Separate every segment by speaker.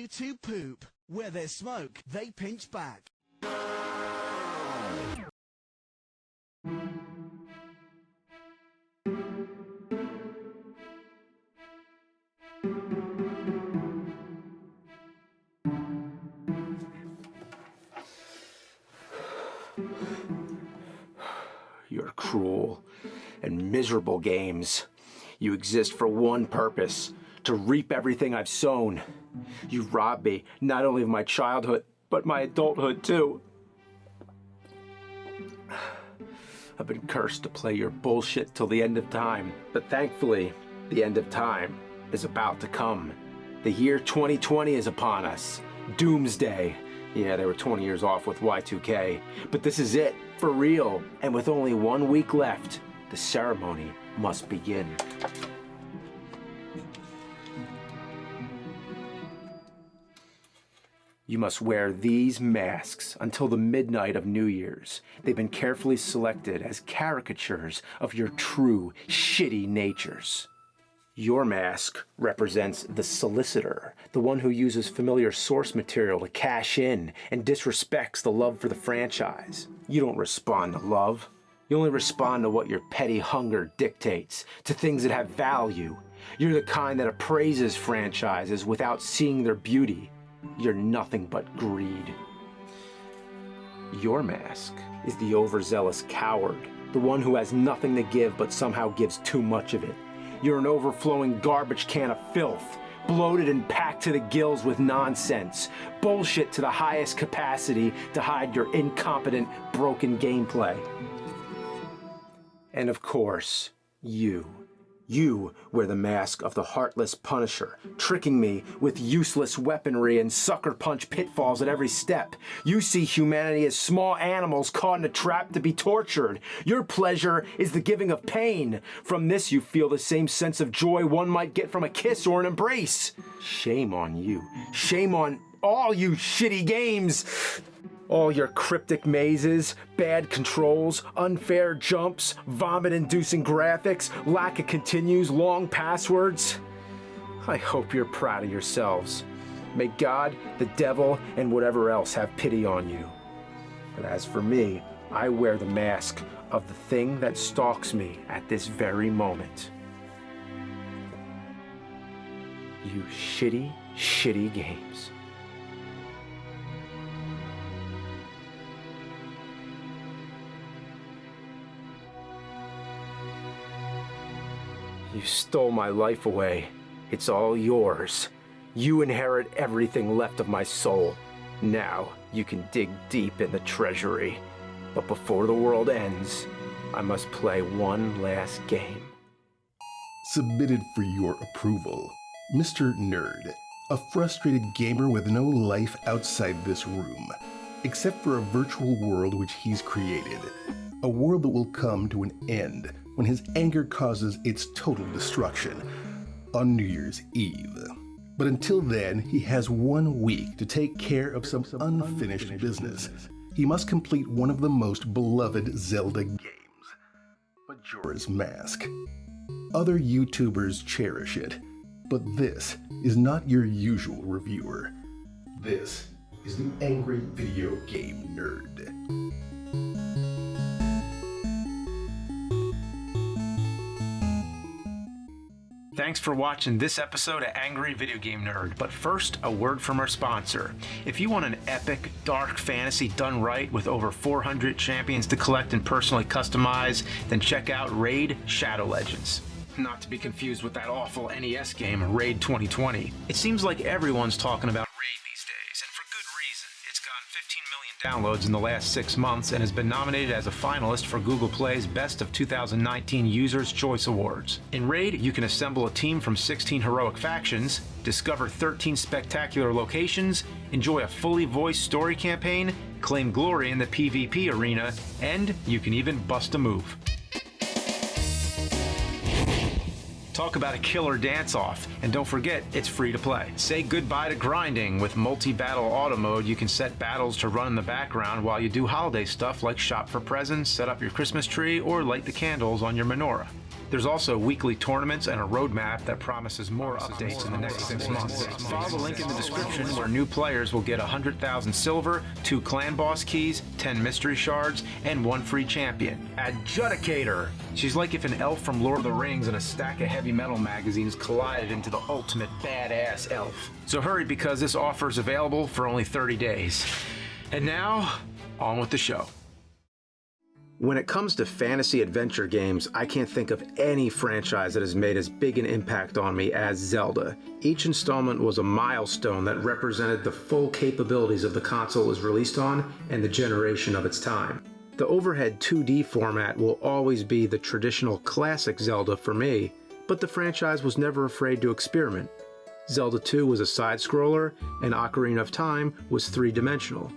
Speaker 1: you to poop. Where there's smoke, they pinch back.
Speaker 2: Your cruel and miserable games. You exist for one purpose, to reap everything I've sown. You rob me not only of my childhood, but my adulthood too. I've been cursed to play your bullshit till the end of time, but thankfully, the end of time is about to come. The year 2020 is upon us. Doomsday. Yeah, they were 20 years off with Y2K, but this is it, for real. And with only 1 week left, the ceremony must begin. You must wear these masks until the midnight of New Year's. They've been carefully selected as caricatures of your true, shitty natures. Your mask represents the solicitor, the one who uses familiar source material to cash in and disrespects the love for the franchise. You don't respond to love. You only respond to what your petty hunger dictates, to things that have value. You're the kind that appraises franchises without seeing their beauty. You're nothing but greed. Your mask is the overzealous coward, the one who has nothing to give but somehow gives too much of it. You're an overflowing garbage can of filth, bloated and packed to the gills with nonsense, bullshit to the highest capacity to hide your incompetent, broken gameplay. And of course, you wear the mask of the heartless Punisher, tricking me with useless weaponry and sucker punch pitfalls at every step. You see humanity as small animals caught in a trap to be tortured. Your pleasure is the giving of pain. From this you feel the same sense of joy one might get from a kiss or an embrace. Shame on you. Shame on all you shitty games. All your cryptic mazes, bad controls, unfair jumps, vomit-inducing graphics, lack of continues, long passwords. I hope you're proud of yourselves. May God, the devil, and whatever else have pity on you. But as for me, I wear the mask of the thing that stalks me at this very moment. You shitty, shitty games. You stole my life away. It's all yours. You inherit everything left of my soul. Now you can dig deep in the treasury. But before the world ends, I must play one last game.
Speaker 3: Submitted for your approval, Mr. Nerd, a frustrated gamer with no life outside this room, except for a virtual world which he's created. A world that will come to an end when his anger causes its total destruction on New Year's Eve. But until then, he has 1 week to take care of some unfinished business. He must complete one of the most beloved Zelda games, Majora's Mask. Other YouTubers cherish it, but this is not your usual reviewer. This is the Angry Video Game Nerd.
Speaker 2: Thanks for watching this episode of Angry Video Game Nerd, but first, a word from our sponsor. If you want an epic, dark fantasy done right with over 400 champions to collect and personally customize, then check out Raid Shadow Legends. Not to be confused with that awful NES game, Raid 2020. It seems like everyone's talking about Raid these days, and for good reason. It's gotten 15 million downloads in the last 6 months and has been nominated as a finalist for Google Play's Best of 2019 Users' Choice Awards. In Raid, you can assemble a team from 16 heroic factions, discover 13 spectacular locations, enjoy a fully voiced story campaign, claim glory in the PvP arena, and you can even bust a move. Talk about a killer dance-off, and don't forget, it's free to play. Say goodbye to grinding. With multi-battle auto mode, you can set battles to run in the background while you do holiday stuff like shop for presents, set up your Christmas tree, or light the candles on your menorah. There's also weekly tournaments and a roadmap that promises more updates in the next 6 months. Follow the link in the description where new players will get 100,000 silver, 2 clan boss keys, 10 mystery shards, and 1 free champion. Adjudicator! She's like if an elf from Lord of the Rings and a stack of heavy metal magazines collided into the ultimate badass elf. So hurry, because this offer is available for only 30 days. And now, on with the show. When it comes to fantasy adventure games, I can't think of any franchise that has made as big an impact on me as Zelda. Each installment was a milestone that represented the full capabilities of the console it was released on and the generation of its time. The overhead 2D format will always be the traditional classic Zelda for me, but the franchise was never afraid to experiment. Zelda 2 was a side-scroller, and Ocarina of Time was three-dimensional.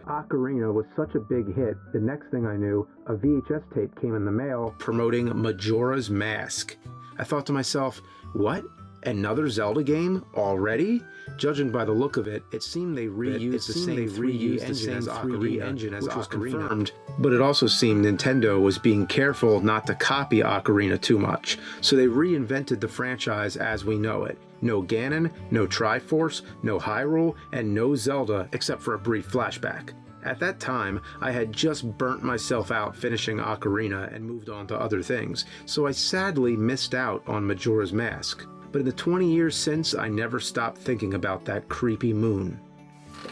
Speaker 2: Ocarina was such a big hit, the next thing I knew, a VHS tape came in the mail promoting Majora's Mask. I thought to myself, what? Another Zelda game? Already? Judging by the look of it, it seemed they reused the same 3D engine as Ocarina, which was confirmed. But it also seemed Nintendo was being careful not to copy Ocarina too much, so they reinvented the franchise as we know it. No Ganon, no Triforce, no Hyrule, and no Zelda except for a brief flashback. At that time, I had just burnt myself out finishing Ocarina and moved on to other things, so I sadly missed out on Majora's Mask. But in the 20 years since, I never stopped thinking about that creepy moon.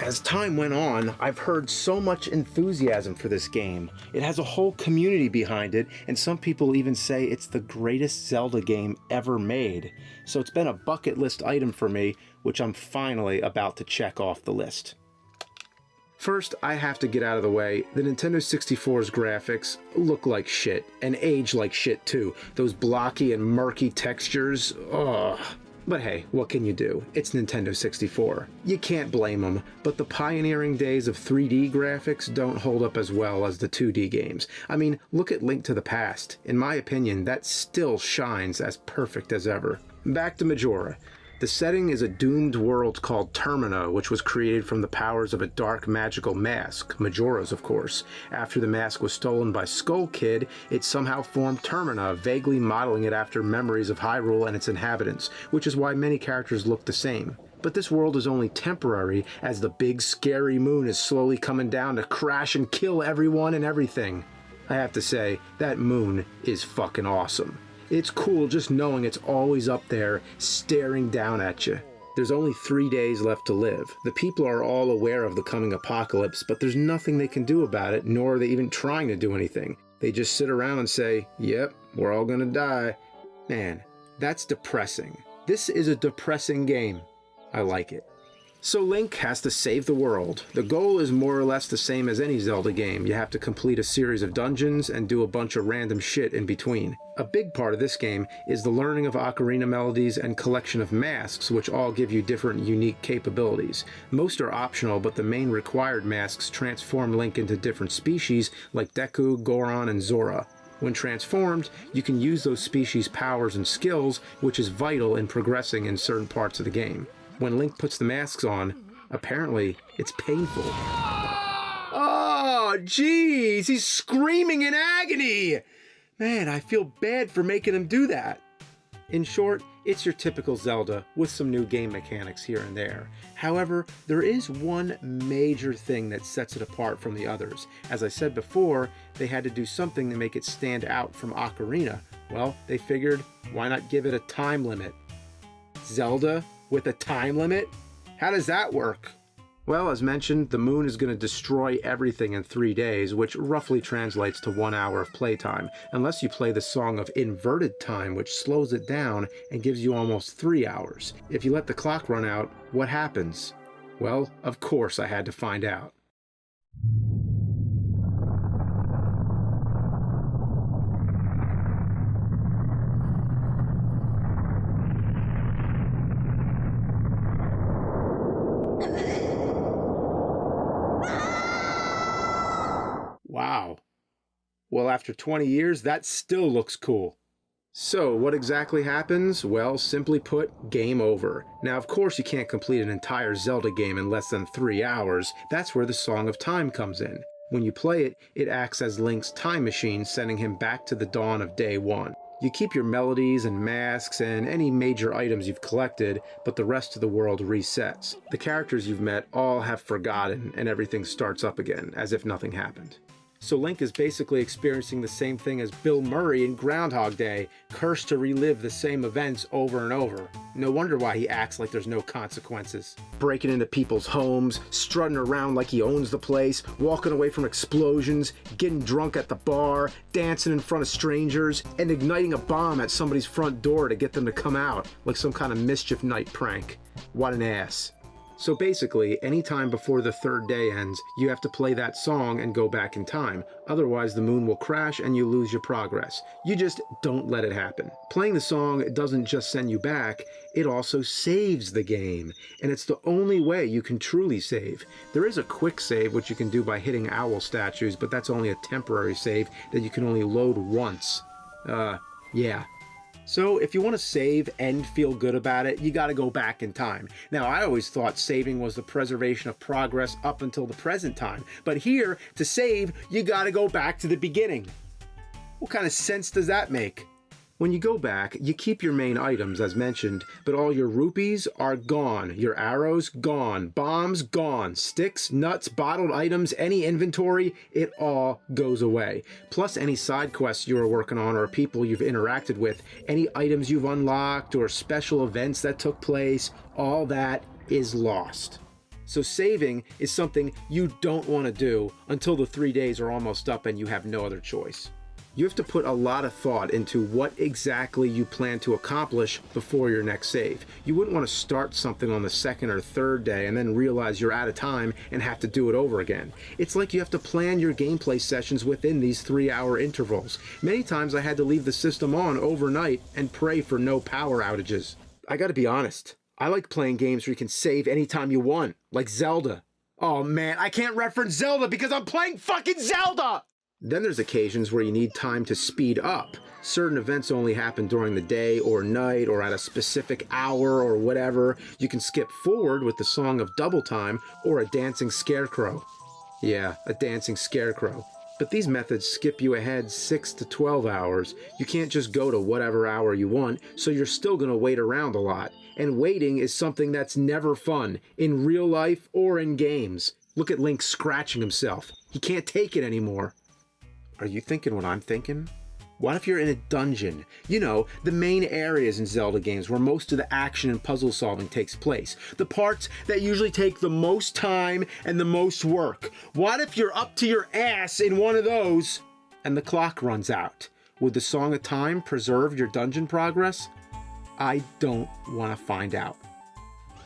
Speaker 2: As time went on, I've heard so much enthusiasm for this game. It has a whole community behind it, and some people even say it's the greatest Zelda game ever made. So it's been a bucket list item for me, which I'm finally about to check off the list. First, I have to get out of the way, the Nintendo 64's graphics look like shit, and age like shit too. Those blocky and murky textures, ugh. But hey, what can you do? It's Nintendo 64. You can't blame them, but the pioneering days of 3D graphics don't hold up as well as the 2D games. I mean, look at Link to the Past. In my opinion, that still shines as perfect as ever. Back to Majora. The setting is a doomed world called Termina, which was created from the powers of a dark magical mask, Majora's of course. After the mask was stolen by Skull Kid, it somehow formed Termina, vaguely modeling it after memories of Hyrule and its inhabitants, which is why many characters look the same. But this world is only temporary, as the big scary moon is slowly coming down to crash and kill everyone and everything. I have to say, that moon is fucking awesome. It's cool just knowing it's always up there, staring down at you. There's only 3 days left to live. The people are all aware of the coming apocalypse, but there's nothing they can do about it, nor are they even trying to do anything. They just sit around and say, yep, we're all gonna die. Man, that's depressing. This is a depressing game. I like it. So Link has to save the world. The goal is more or less the same as any Zelda game. You have to complete a series of dungeons and do a bunch of random shit in between. A big part of this game is the learning of ocarina melodies and collection of masks, which all give you different unique capabilities. Most are optional, but the main required masks transform Link into different species like Deku, Goron, and Zora. When transformed, you can use those species' powers and skills, which is vital in progressing in certain parts of the game. When Link puts the masks on, apparently it's painful. Oh, jeez, he's screaming in agony! Man, I feel bad for making him do that. In short, it's your typical Zelda with some new game mechanics here and there. However, there is one major thing that sets it apart from the others. As I said before, they had to do something to make it stand out from Ocarina. Well, they figured, why not give it a time limit? Zelda with a time limit? How does that work? Well, as mentioned, the moon is going to destroy everything in 3 days, which roughly translates to 1 hour of playtime, unless you play the Song of Inverted Time, which slows it down and gives you almost 3 hours. If you let the clock run out, what happens? Well, of course I had to find out. Wow. Well, after 20 years, that still looks cool. So, what exactly happens? Well, simply put, game over. Now, of course, you can't complete an entire Zelda game in less than 3 hours. That's where the Song of Time comes in. When you play it, it acts as Link's time machine, sending him back to the dawn of day one. You keep your melodies and masks and any major items you've collected, but the rest of the world resets. The characters you've met all have forgotten, and everything starts up again, as if nothing happened. So Link is basically experiencing the same thing as Bill Murray in Groundhog Day, cursed to relive the same events over and over. No wonder why he acts like there's no consequences. Breaking into people's homes, strutting around like he owns the place, walking away from explosions, getting drunk at the bar, dancing in front of strangers, and igniting a bomb at somebody's front door to get them to come out, like some kind of mischief night prank. What an ass. So basically, any time before the third day ends, you have to play that song and go back in time. Otherwise, the moon will crash and you lose your progress. You just don't let it happen. Playing the song doesn't just send you back, it also saves the game. And it's the only way you can truly save. There is a quick save, which you can do by hitting owl statues, but that's only a temporary save that you can only load once. Yeah. So if you want to save and feel good about it, you got to go back in time. Now, I always thought saving was the preservation of progress up until the present time. But here, to save, you got to go back to the beginning. What kind of sense does that make? When you go back, you keep your main items as mentioned, but all your rupees are gone, your arrows gone, bombs gone, sticks, nuts, bottled items, any inventory, it all goes away. Plus any side quests you were working on or people you've interacted with, any items you've unlocked or special events that took place, all that is lost. So saving is something you don't want to do until the 3 days are almost up and you have no other choice. You have to put a lot of thought into what exactly you plan to accomplish before your next save. You wouldn't want to start something on the second or third day and then realize you're out of time and have to do it over again. It's like you have to plan your gameplay sessions within these 3-hour intervals. Many times I had to leave the system on overnight and pray for no power outages. I gotta be honest, I like playing games where you can save anytime you want, like Zelda. Oh man, I can't reference Zelda because I'm playing fucking Zelda! Then there's occasions where you need time to speed up. Certain events only happen during the day or night or at a specific hour or whatever. You can skip forward with the Song of Double Time or a dancing scarecrow. Yeah, a dancing scarecrow. But these methods skip you ahead 6 to 12 hours. You can't just go to whatever hour you want, so you're still gonna wait around a lot. And waiting is something that's never fun, in real life or in games. Look at Link scratching himself. He can't take it anymore. Are you thinking what I'm thinking? What if you're in a dungeon? You know, the main areas in Zelda games where most of the action and puzzle solving takes place. The parts that usually take the most time and the most work. What if you're up to your ass in one of those and the clock runs out? Would the Song of Time preserve your dungeon progress? I don't want to find out.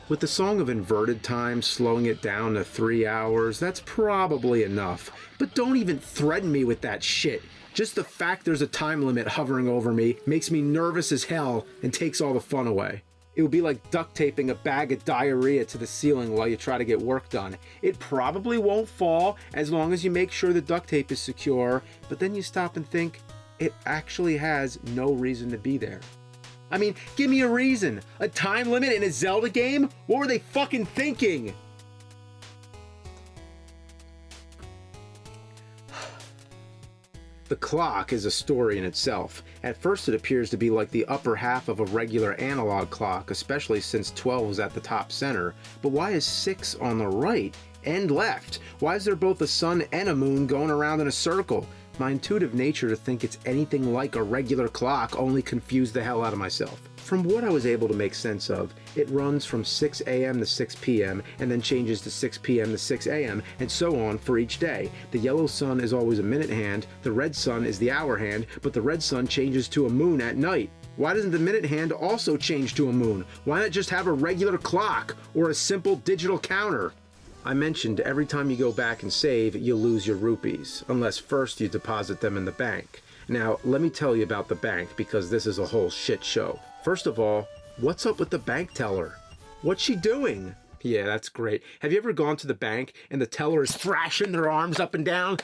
Speaker 2: With the Song of Inverted Time slowing it down to 3 hours, that's probably enough. But don't even threaten me with that shit. Just the fact there's a time limit hovering over me makes me nervous as hell and takes all the fun away. It would be like duct taping a bag of diarrhea to the ceiling while you try to get work done. It probably won't fall as long as you make sure the duct tape is secure, but then you stop and think, it actually has no reason to be there. I mean, give me a reason. A time limit in a Zelda game? What were they fucking thinking? The clock is a story in itself. At first it appears to be like the upper half of a regular analog clock, especially since 12 is at the top center. But why is 6 on the right and left? Why is there both a sun and a moon going around in a circle? My intuitive nature to think it's anything like a regular clock only confused the hell out of myself. From what I was able to make sense of, it runs from 6 a.m. to 6 p.m. and then changes to 6 p.m. to 6 a.m. and so on for each day. The yellow sun is always a minute hand, the red sun is the hour hand, but the red sun changes to a moon at night. Why doesn't the minute hand also change to a moon? Why not just have a regular clock or a simple digital counter? I mentioned every time you go back and save, you lose your rupees, unless first you deposit them in the bank. Now, let me tell you about the bank because this is a whole shit show. First of all, what's up with the bank teller? What's she doing? Yeah, that's great. Have you ever gone to the bank and the teller is thrashing their arms up and down?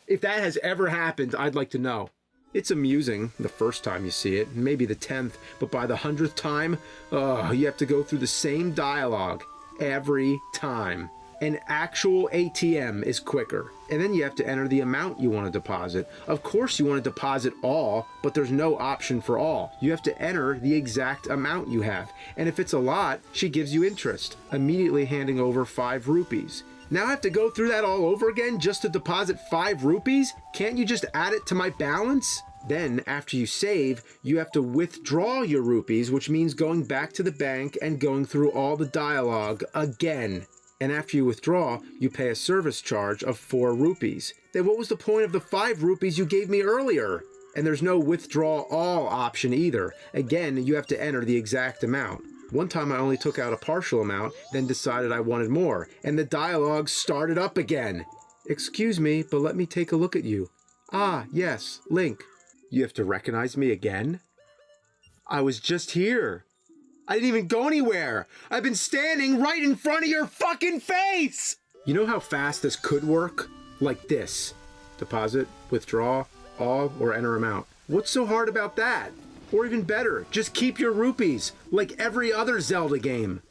Speaker 2: If that has ever happened, I'd like to know. It's amusing the first time you see it, maybe the 10th, but by the 100th time, you have to go through the same dialogue every time. An actual ATM is quicker. And then you have to enter the amount you want to deposit. Of course you want to deposit all, but there's no option for all. You have to enter the exact amount you have. And if it's a lot, she gives you interest, immediately handing over 5 rupees. Now I have to go through that all over again just to deposit 5 rupees? Can't you just add it to my balance? Then, after you save, you have to withdraw your rupees, which means going back to the bank and going through all the dialogue again. And after you withdraw, you pay a service charge of 4 rupees. Then what was the point of the 5 rupees you gave me earlier? And there's no withdraw all option either. Again, you have to enter the exact amount. One time I only took out a partial amount, then decided I wanted more, and the dialogue started up again. Excuse me, but let me take a look at you. Ah, yes, Link. You have to recognize me again? I was just here. I didn't even go anywhere. I've been standing right in front of your fucking face! You know how fast this could work? Like this. Deposit, withdraw, all, or enter amount. What's so hard about that? Or even better, just keep your rupees, like every other Zelda game.